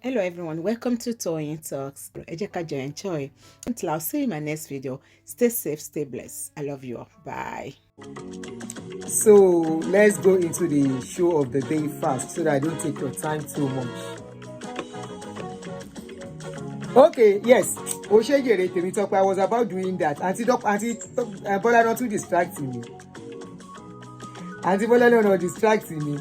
Hello everyone, welcome to Toyeen Talks. Ẹ jẹ́ ká jọ enjoy. Until I'll see you in my next video. Stay safe, stay blessed. I love you all. Bye. So let's go into the show of the day fast so that I don't take your time too much. Okay, yes. Oshegere Temitope, I was about doing that. Auntie Bola not too distracting me. Auntie Bola not distracting me.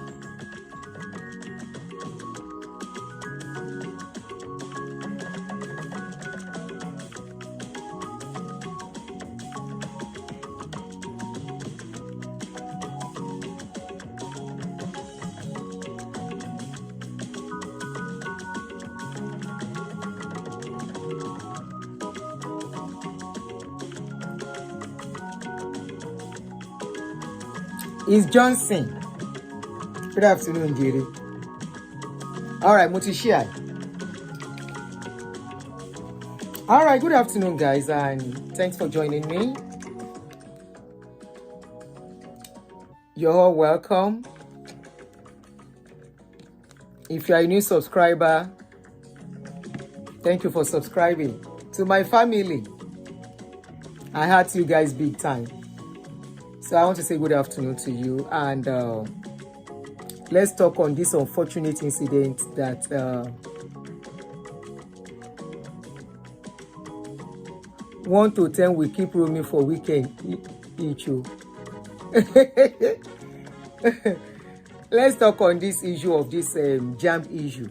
It's Johnson. Good afternoon, Jerry. All right, Mutishia. All right, good afternoon, guys, and thanks for joining me. You're all welcome. If you're a new subscriber, thank you for subscribing. To my family, I heart you guys big time. So I want to say good afternoon to you, and let's talk on this unfortunate incident that 1 to 10 will keep roaming for weekend issue. Let's talk on this issue of this Jamb issue.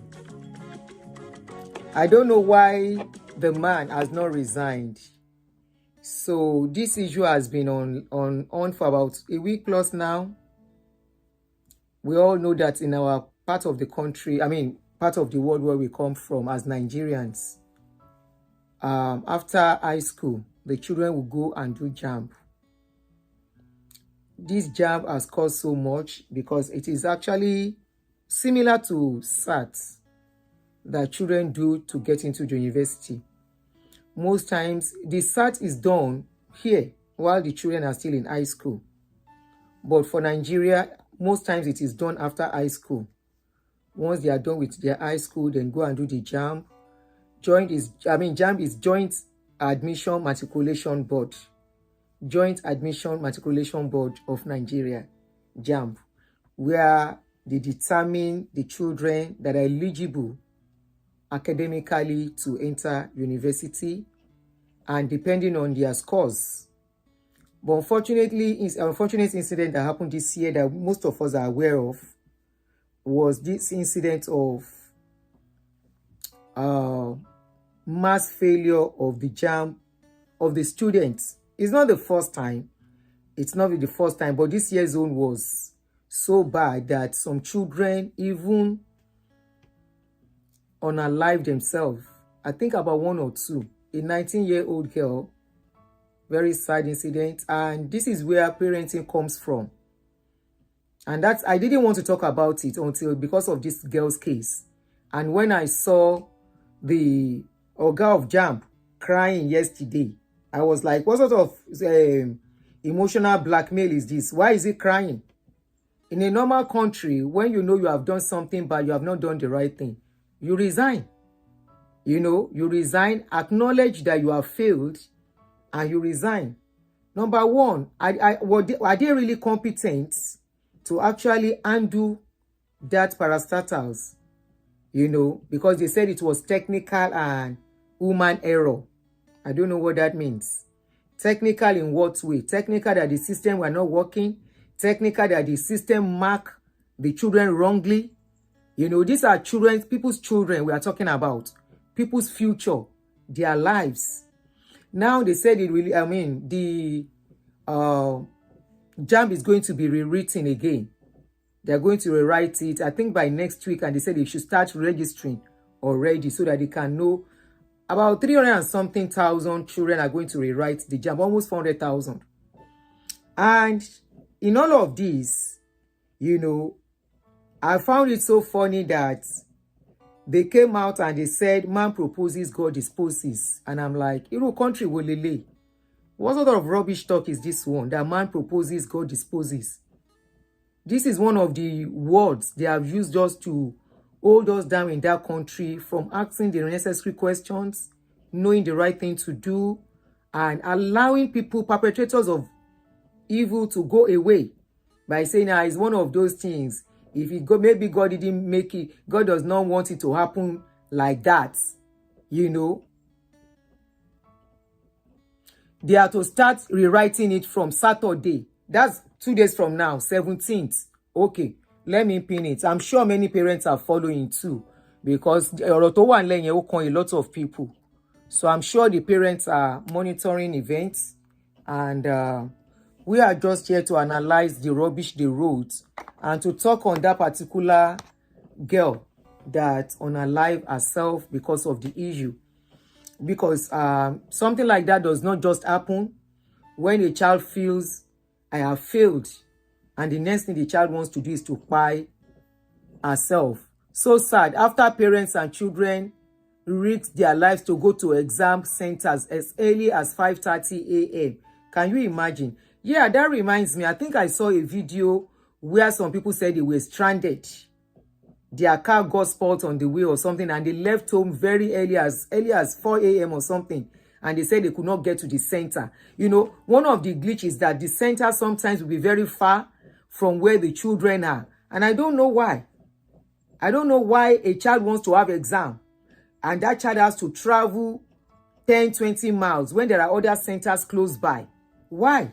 I don't know why the man has not resigned. So this issue has been on for about a week plus now. We all know that in our part of the country, part of the world where we come from as Nigerians, after high school, the children will go and do Jamb. This Jamb has caused so much because it is actually similar to SAT that children do to get into the university. Most times, the SAT is done here while the children are still in high school. But for Nigeria, most times it is done after high school. Once they are done with their high school, then go and do the Jamb. Jamb is Joint Admission Matriculation Board. Joint Admission Matriculation Board of Nigeria, Jamb, where they determine the children that are eligible academically to enter university, and depending on their scores. But unfortunately, an unfortunate incident that happened this year that most of us are aware of was this incident of mass failure of the Jamb of the students. It's not the first time. It's not the first time, but this year's own was so bad that some children even unalive themselves. I think about 1 or 2. A 19-year-old girl, very sad incident, and this is where parenting comes from. And that's, I didn't want to talk about it until because of this girl's case. And when I saw the Oga of Jamb crying yesterday, I was like, what sort of emotional blackmail is this? Why is he crying? In a normal country, when you know you have done something but you have not done the right thing, you resign. You resign, acknowledge that you have failed, and you resign. Number one, are they really competent to actually undo that parastatals? Because they said it was technical and human error. I don't know what that means. Technical in what way? Technical that the system were not working. Technical that the system marked the children wrongly. These are children, people's children we are talking about. People's future, their lives. Now they said the Jamb is going to be rewritten again. They're going to rewrite it, I think by next week, and they said they should start registering already so that they can know about 300 and something thousand children are going to rewrite the Jamb, almost 400,000. And in all of this, I found it so funny that they came out and they said, man proposes, God disposes. And I'm like, country will lele. What sort of rubbish talk is this one? That man proposes, God disposes. This is one of the words they have used just to hold us down in that country from asking the necessary questions, knowing the right thing to do, and allowing people, perpetrators of evil, to go away by saying, it's one of those things. If it go, maybe God didn't make it, God does not want it to happen like that, you know. They are to start rewriting it from Saturday. That's 2 days from now, 17th. Okay, let me pin it. I'm sure many parents are following too, because ọ̀rọ̀ tó wà nílẹ̀ yẹn ó kan a lot of people. So I'm sure the parents are monitoring events, and we are just here to analyze the rubbish they wrote and to talk on that particular girl that unalived herself because of the issue. Because something like that does not just happen when a child feels, I have failed, and the next thing the child wants to do is to buy herself. So sad. After parents and children risk their lives to go to exam centers as early as 5:30 a.m. Can you imagine? Yeah, that reminds me. I think I saw a video where some people said they were stranded. Their car got spoiled on the way or something, and they left home very early as 4 a.m. or something, and they said they could not get to the center. You know, one of the glitches is that the center sometimes will be very far from where the children are, and I don't know why. I don't know why a child wants to have exam and that child has to travel 10-20 miles when there are other centers close by. Why?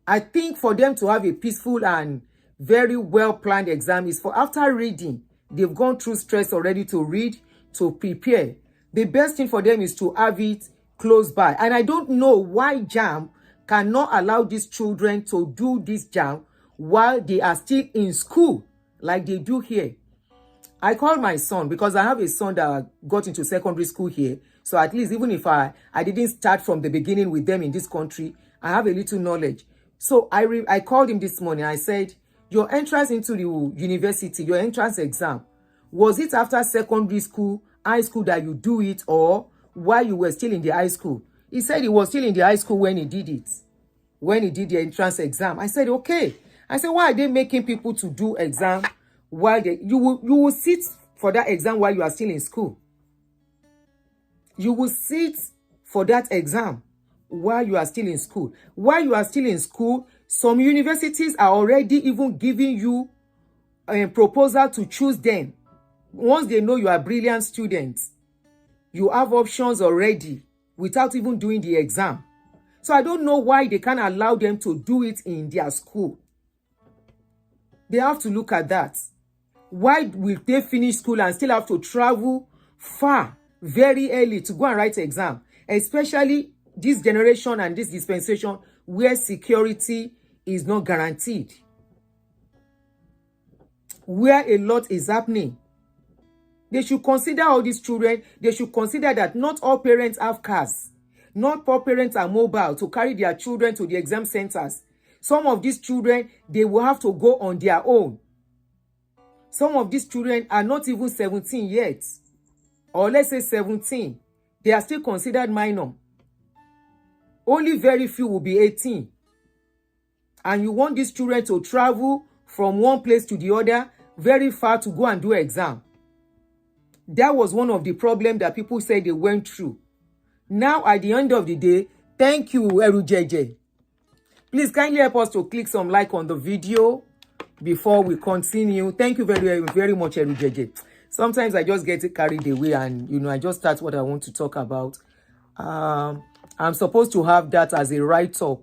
I think for them to have a peaceful and very well planned exam is for after reading, they've gone through stress already to read, to prepare. The best thing for them is to have it close by. And I don't know why Jamb cannot allow these children to do this Jamb while they are still in school like they do here. I called my son because I have a son that got into secondary school here. So at least even if I didn't start from the beginning with them in this country, I have a little knowledge. So I called him this morning. I said, your entrance into the university, your entrance exam, was it after secondary school, high school that you do it, or while you were still in the high school? He said he was still in the high school when he did it, when he did the entrance exam. I said, okay. I said, why are they making people to do exam while you will sit for that exam while you are still in school? You will sit for that exam while you are still in school. While you are still in school, some universities are already even giving you a proposal to choose them. Once they know you are brilliant students, you have options already without even doing the exam. So I don't know why they can't allow them to do it in their school. They have to look at that. Why will they finish school and still have to travel far very early to go and write exam? Especially this generation and this dispensation where security is not guaranteed, where a lot is happening. They should consider all these children. They should consider that not all parents have cars. Not all parents are mobile to carry their children to the exam centers. Some of these children, they will have to go on their own. Some of these children are not even 17 yet. Or let's say 17. They are still considered minor. Only very few will be 18. And you want these children to travel from one place to the other very far to go and do exam. That was one of the problems that people said they went through. Now, at the end of the day, thank you, Erujeje. Please kindly help us to click some like on the video before we continue. Thank you very, very much, Erujeje. Sometimes I just get carried away and, I just start what I want to talk about. I'm supposed to have that as a write-up,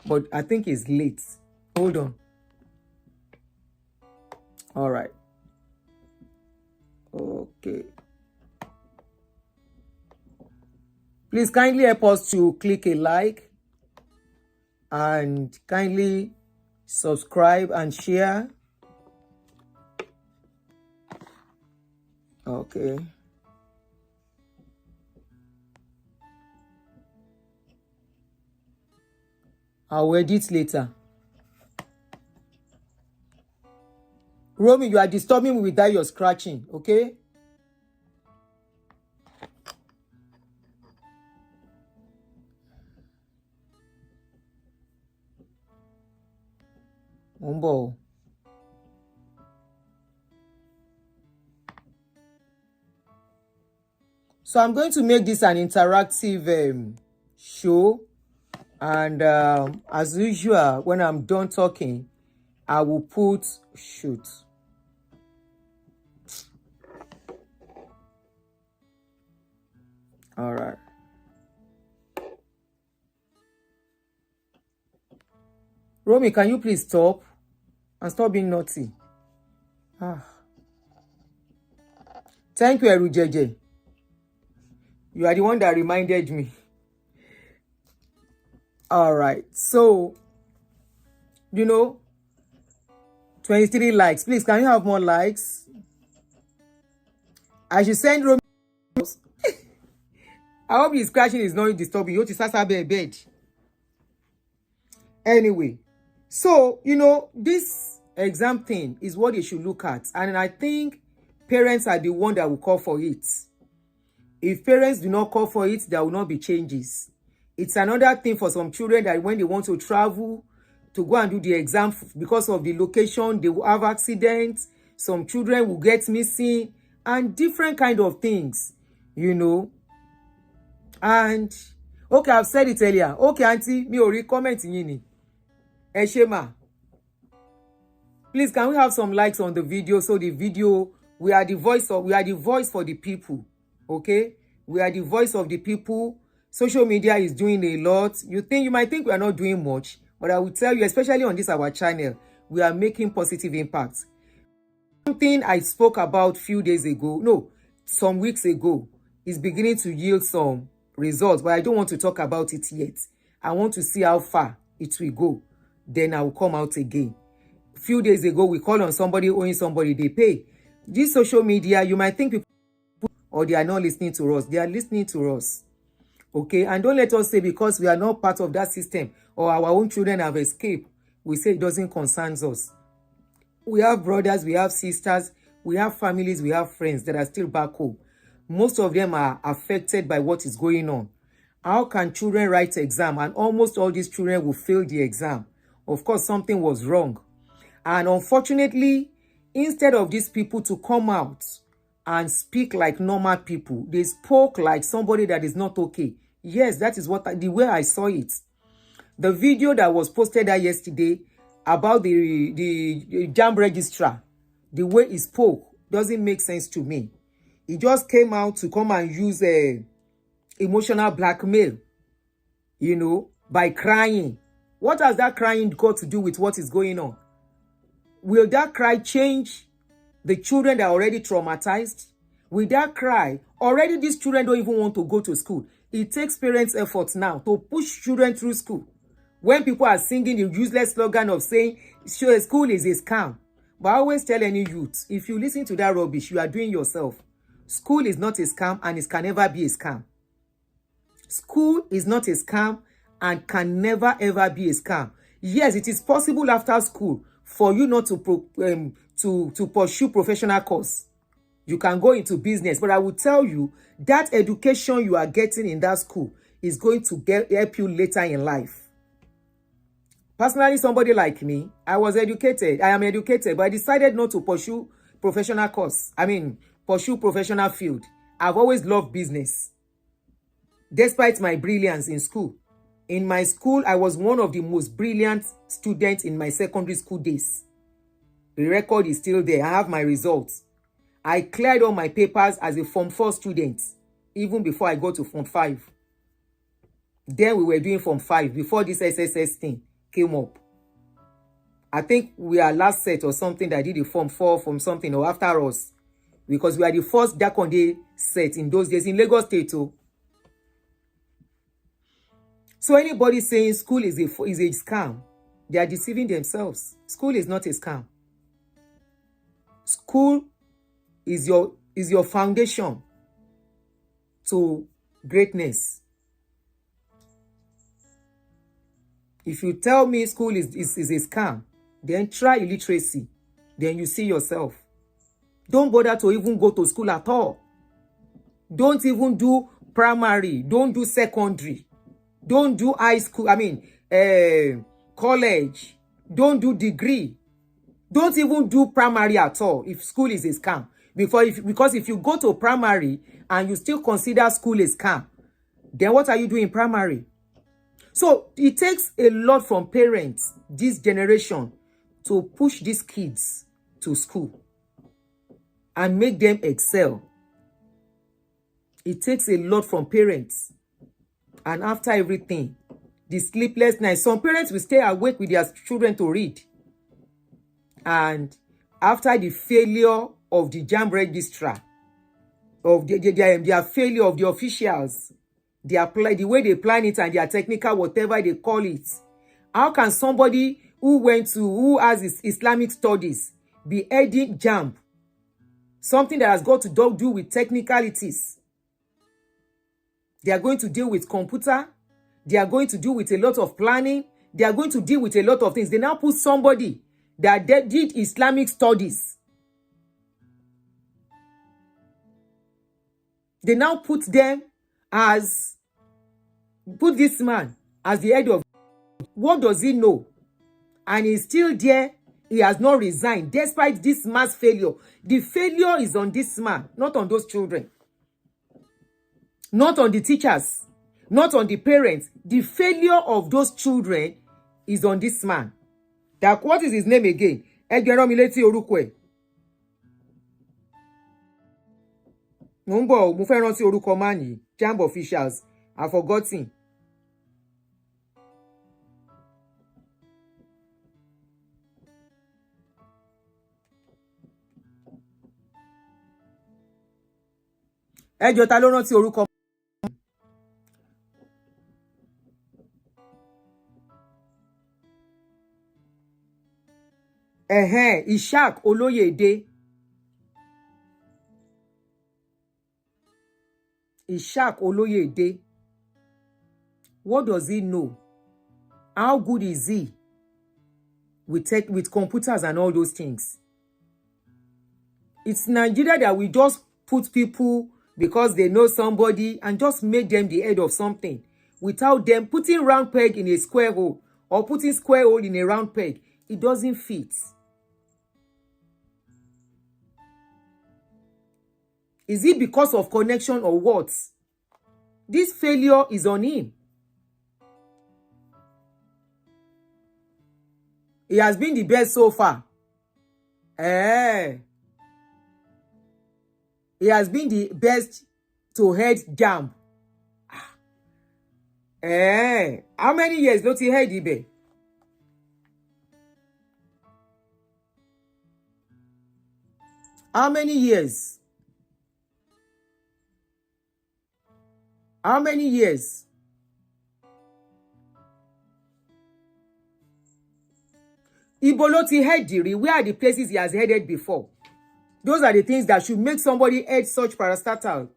but I think it's late. Hold on. All right. Okay. Please kindly help us to click a like and kindly subscribe and share. Okay. I'll edit later. Romy, you are disturbing me with that you're scratching, okay? Umbo. So I'm going to make this an interactive show. And as usual, when I'm done talking, I will put shoot. All right. Romy, can you please stop and stop being naughty? Thank you, Erujeje. You are the one that reminded me. All right. So, 23 likes. Please, can you have more likes? I should send Romy. I hope his scratching is not disturbing you. To bed. Anyway, so, this exam thing is what they should look at. And I think parents are the one that will call for it. If parents do not call for it, there will not be changes. It's another thing for some children that when they want to travel to go and do the exam because of the location, they will have accidents. Some children will get missing and different kind of things, And, okay, I've said it earlier. Okay, auntie, me ò rí comment yín ni. Ẹ ṣé mà. Please, can we have some likes on the video? So the video, we are the voice for the people. Okay? We are the voice of the people. Social media is doing a lot. You might think we are not doing much, but I will tell you, especially on this our channel, we are making positive impacts. Something I spoke about some weeks ago, is beginning to yield some results, but I don't want to talk about it yet. I want to see how far it will go. Then I will come out again. A few days ago, we called on somebody owing somebody, they pay. This social media, you might think people, or they are not listening to us. They are listening to us. Okay? And don't let us say because we are not part of that system or our own children have escaped, we say it doesn't concern us. We have brothers, we have sisters, we have families, we have friends that are still back home. Most of them are affected by what is going on. How can children write exam and almost all these children will fail the exam? Of course, something was wrong. And unfortunately, instead of these people to come out and speak like normal people, they spoke like somebody that is not okay. Yes, that is the way I saw it. The video that was posted yesterday about the Jamb registrar, the way he spoke doesn't make sense to me. He just came out to come and use emotional blackmail, by crying. What has that crying got to do with what is going on? Will that cry change the children that are already traumatized? Will that cry? Already these children don't even want to go to school. It takes parents' efforts now to push children through school. When people are singing the useless slogan of saying school is a scam. But I always tell any youth, if you listen to that rubbish, you are doing yourself. School is not a scam and it can never be a scam. School is not a scam and can never ever be a scam. Yes, it is possible after school for you not to pursue professional course. You can go into business, but I will tell you that education you are getting in that school is going to help you later in life. Personally, somebody like me, I am educated, but I decided not to pursue professional course. Pursue professional field. I've always loved business. Despite my brilliance in school. In my school, I was one of the most brilliant students in my secondary school days. The record is still there. I have my results. I cleared all my papers as a Form 4 student, even before I got to Form 5. Then we were doing Form 5 before this SSS thing came up. I think we are last set or something that did a Form 4 from something or after us. Because we are the first Dakonde set in those days in Lagos State. So anybody saying school is a scam, they are deceiving themselves. School is not a scam. School is your foundation to greatness. If you tell me school is a scam, then try illiteracy. Then you see yourself. Don't bother to even go to school at all. Don't even do primary. Don't do secondary. Don't do high school. College. Don't do degree. Don't even do primary at all if school is a scam. Because if you go to primary and you still consider school a scam, then what are you doing in primary? So it takes a lot from parents, this generation, to push these kids to school and make them excel. It takes a lot from parents. And after everything, the sleepless nights, some parents will stay awake with their children to read. And after the failure of the Jamb registrar, of their failure of the officials, the way they plan it and their technical whatever they call it, how can somebody who has Islamic studies be heading Jamb, something that has got to do with technicalities? They are going to deal with computer. They are going to deal with a lot of planning. They are going to deal with a lot of things. They now put somebody that did Islamic studies. They now put this man as the head of. What does he know? And he's still there. He has not resigned despite this mass failure. The failure is on this man, not on those children. Not on the teachers, not on the parents. The failure of those children is on this man. That, what is his name again? Ẹgbẹ̀rún mi létí orúkọ ẹ̀. Mo ń bọ̀, mo fẹ́ rántí orúkọ man yìí. Jamb officials, I've forgotten. Ẹjọ́ ta ló rántí orúkọ? Ishaq Olóyèdé. Ishaq Olóyèdé. What does he know? How good is he with computers and all those things? It's Nigeria that we just put people because they know somebody and just make them the head of something without them putting round peg in a square hole or putting square hole in a round peg. It doesn't fit. Is it because of connection or what? This failure is on him. He has been the best so far. He has been the best to head Jamb. How many years ló ti head ibẹ̀? How many years? How many years? Ibo ló ti head rí? Where are the places he has headed before? Those are the things that should make somebody head such parastatal.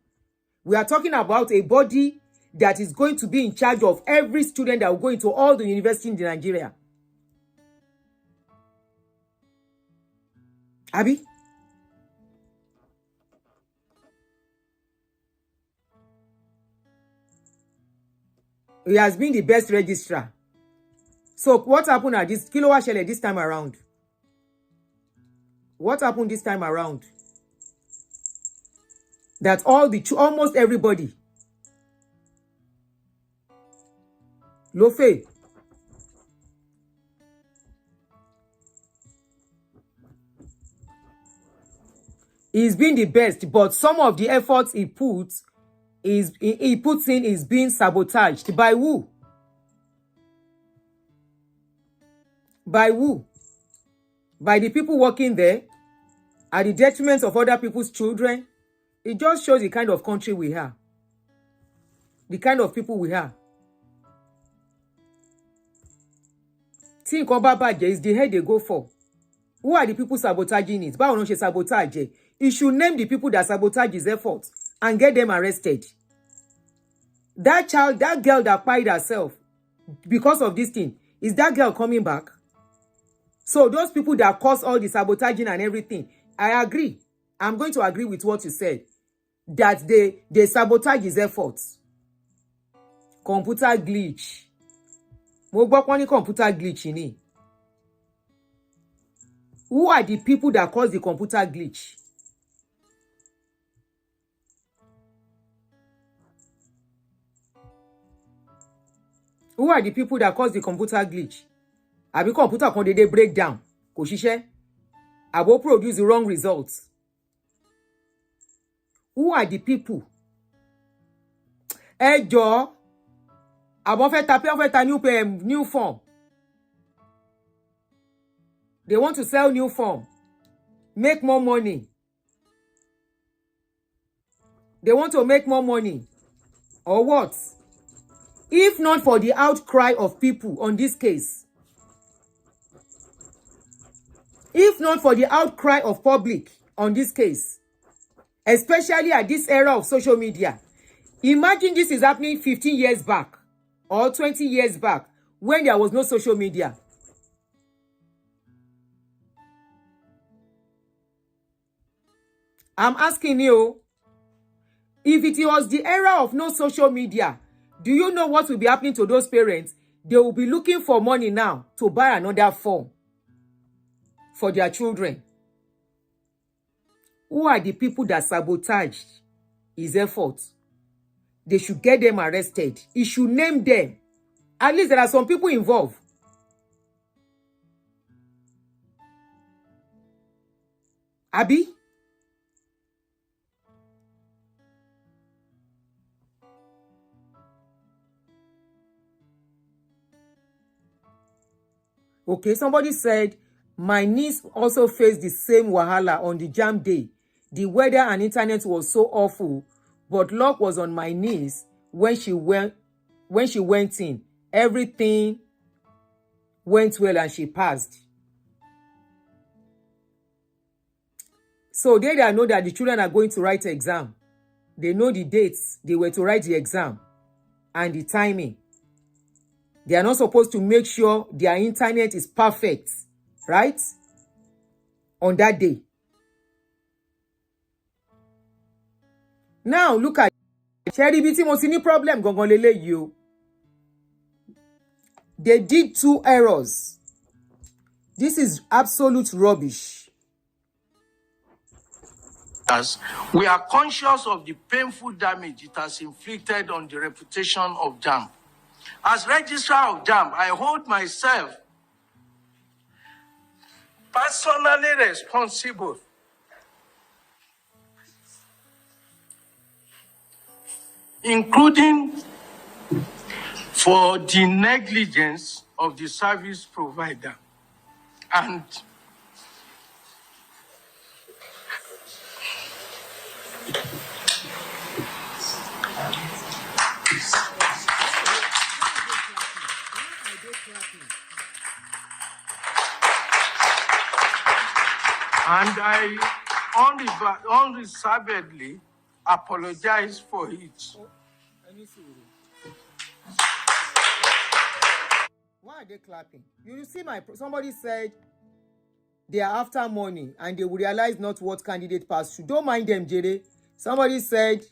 We are talking about a body that is going to be in charge of every student that will go into all the universities in Nigeria. Abi? He has been the best registrar. So what happened at this? Kí ló wá ṣẹlẹ̀ this time around? What happened this time around? That almost everybody ló fail. He's been the best, but some of the efforts he puts in is being sabotaged. By who? By who? By the people working there, at the detriment of other people's children. It just shows the kind of country we have. The kind of people we have. Tí nǹkan bá bàjẹ́ is the head they go for. Who are the people sabotaging it? Báwo ló ṣe sabotage? He should name the people that sabotage his efforts and get them arrested. That girl that pied herself because of this thing, is that girl coming back? So those people that caused all the sabotaging and everything, I agree. I'm going to agree with what you said. That they sabotage his efforts. Computer glitch. Mo gbọ́ pọ́n ní computer glitch ni. Who are the people that cause the computer glitch? Who are the people that cause the computer glitch? Àbí computer kan dédé break down, kò ṣiṣẹ́. Àbó produce the wrong results. Who are the people? Ẹ jọ̀ọ́, àbọ̀ fẹ́ ta new form. They want to sell new form, make more money. They want to make more money. Or what? If not for the outcry of people on this case, if not for the outcry of public on this case, especially at this era of social media, imagine this is happening 15 years back or 20 years back when there was no social media. I'm asking you, if it was the era of no social media, do you know what will be happening to those parents? They will be looking for money now to buy another phone for their children. Who are the people that sabotaged his efforts? They should get them arrested. He should name them. At least there are some people involved. Abi? Okay, somebody said, my niece also faced the same wahala on the Jamb day. The weather and internet was so awful, but luck was on my niece when she went in. Everything went well and she passed. So they know that the children are going to write the exam. They know the dates they were to write the exam and the timing. They are not supposed to make sure their internet is perfect, right? On that day. Now, look at Sherry BT Mosini problem. They did 2 errors. This is absolute rubbish. As we are conscious of the painful damage it has inflicted on the reputation of Jamb. As registrar of Jamb, I hold myself personally responsible including for the negligence of the service provider and I unreservedly apologize for it. Why are they clapping? You see, somebody said they are after money and they will realize not what candidate passed through. Don't mind them, Jere. Somebody said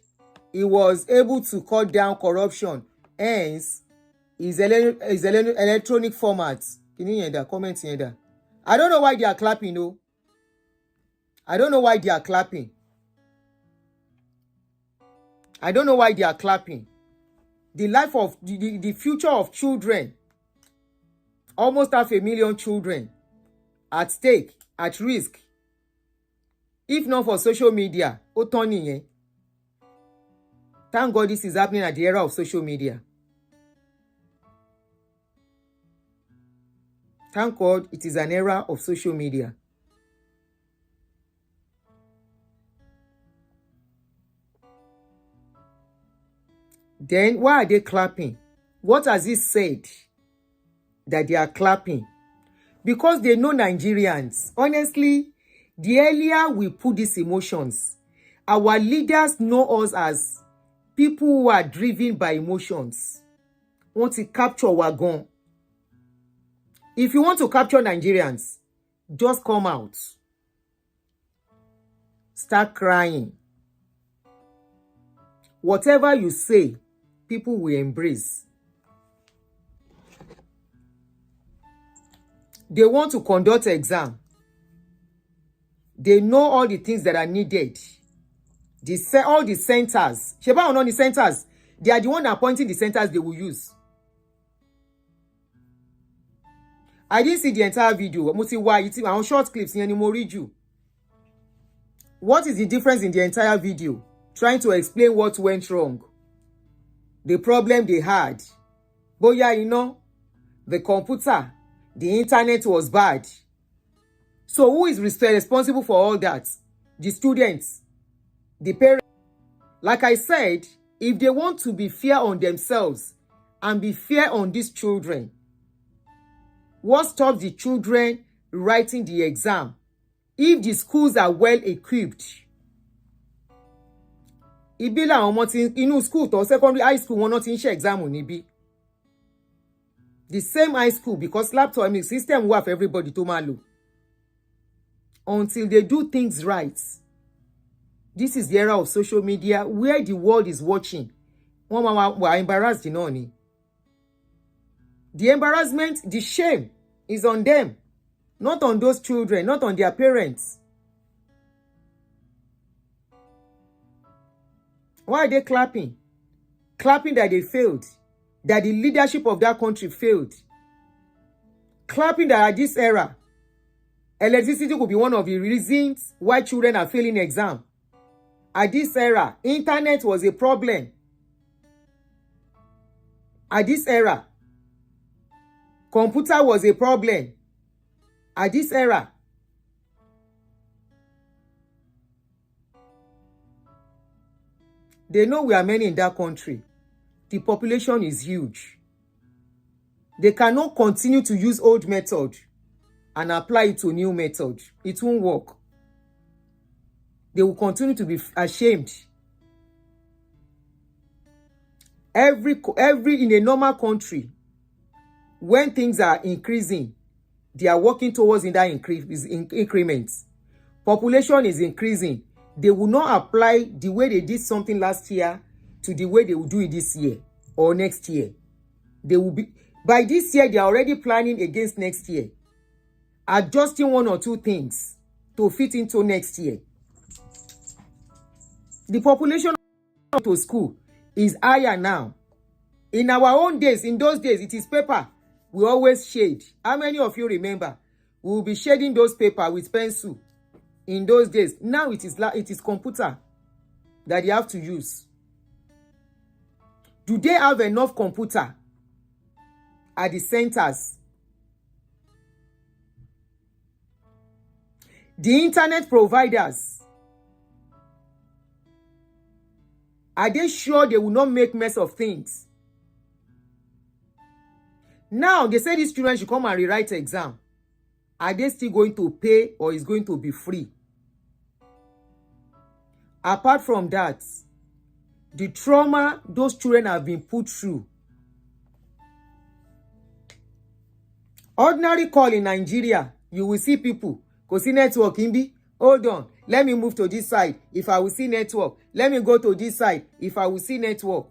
he was able to cut down corruption, hence his electronic format. Can you hear that? Comment here that. I don't know why they are clapping, though. I don't know why they are clapping. I don't know why they are clapping. The life of the future of children, almost 500,000 children at stake, at risk. If not for social media, Thank God this is happening at the era of social media. Thank God it is an era of social media. Then why are they clapping? What has it said that they are clapping? Because they know Nigerians. Honestly, the earlier we put these emotions, our leaders know us as people who are driven by emotions. Want to capture wagon. If you want to capture Nigerians, just come out. Start crying. Whatever you say, people will embrace. They want to conduct an exam. They know all the things that are needed. All the centers. Sheba or not the centers. They are the one appointing the centers they will use. I didn't see the entire video. Mo ti wá yìí tí àwọn short clips yẹn ni mo rí jù. What is the difference in the entire video? Trying to explain what went wrong. The problem they had. Bóyá iná, the computer, the internet was bad. So who is responsible for all that? The students, the parents. Like I said, if they want to be fair on themselves and be fair on these children, what stops the children writing the exam? If the schools are well equipped, ibi làwọn ọmọ tí inú school tó secondary high school wọn náà ti ń ṣe exam níbí. The same high school, because laptop system wà for everybody to máa lò. Until they do things right. This is the era of social media where the world is watching. Wọ́n máa wà embarrassed náà ni. The embarrassment, the shame is on them, not on those children, not on their parents. Why are they clapping? Clapping that they failed, that the leadership of that country failed. Clapping that at this era, electricity could be one of the reasons why children are failing exam. At this era, internet was a problem. At this era, computer was a problem. At this era, they know we are many in that country. The population is huge. They cannot continue to use old method and apply it to new method. It won't work. They will continue to be ashamed. Every in a normal country, when things are increasing, they are working towards in that increments. Population is increasing. They will not apply the way they did something last year to the way they will do it this year or next year. They will be, by this year, they are already planning against next year, adjusting one or two things to fit into next year. The population to school is higher now. In our own days, in those days, it is paper. We always shade. How many of you remember? We will be shading those paper with pencil. In those days, now it is computer that you have to use. Do they have enough computer at the centers? The internet providers, are they sure they will not make mess of things? Now, they say these children should come and rewrite the exam. Are they still going to pay or is going to be free? Apart from that, the trauma those children have been put through. Ordinary call in Nigeria, you will see people, go see network in be, hold on, let me move to this side if I will see network. Let me go to this side if I will see network.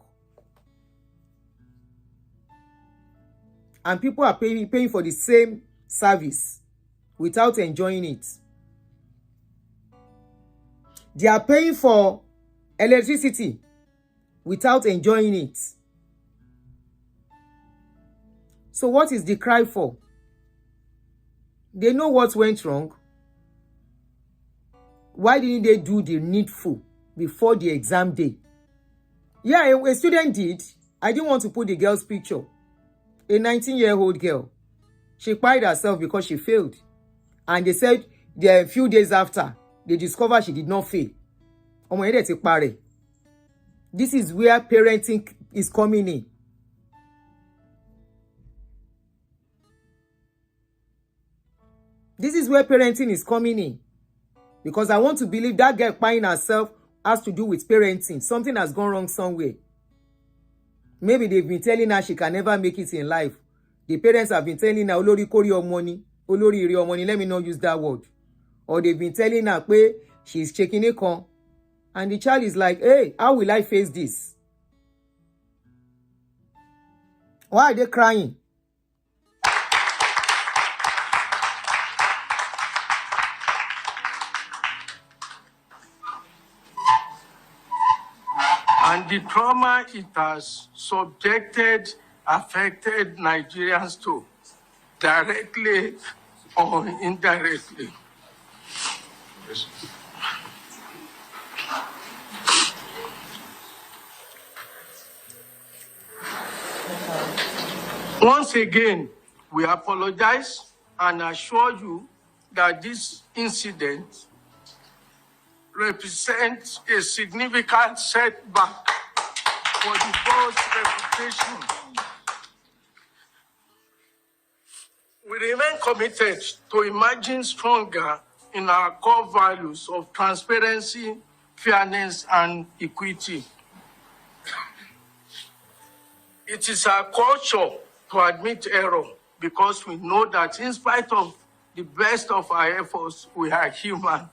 And people are paying for the same service without enjoying it. They are paying for electricity without enjoying it. So what is the cry for? They know what went wrong. Why didn't they do the needful before the exam day? Yeah, a student did. I didn't want to put the girl's picture. A 19-year-old girl. She cried herself because she failed. And they said a few days after, they discovered she did not fail. This is where parenting is coming in. This is where parenting is coming in. Because I want to believe that girl crying herself has to do with parenting. Something has gone wrong somewhere. Maybe they've been telling her she can never make it in life. The parents have been telling her, Olori kori omoni, Olori iri omoni, let me not use that word. Or they've been telling her, pe, she's checking it con. And the child is like, hey, how will I face this? Why are they crying? And the trauma it has affected Nigerians too. directly or indirectly. Yes. Once again, we apologize and assure you that this incident represents a significant setback for the board's reputation. We remain committed to emerging stronger in our core values of transparency, fairness, and equity. It is our culture to admit error because we know that in spite of the best of our efforts, we are human.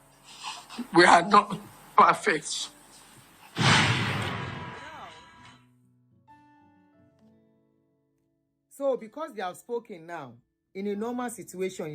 We are not perfect. So because they have spoken now, in a normal situation,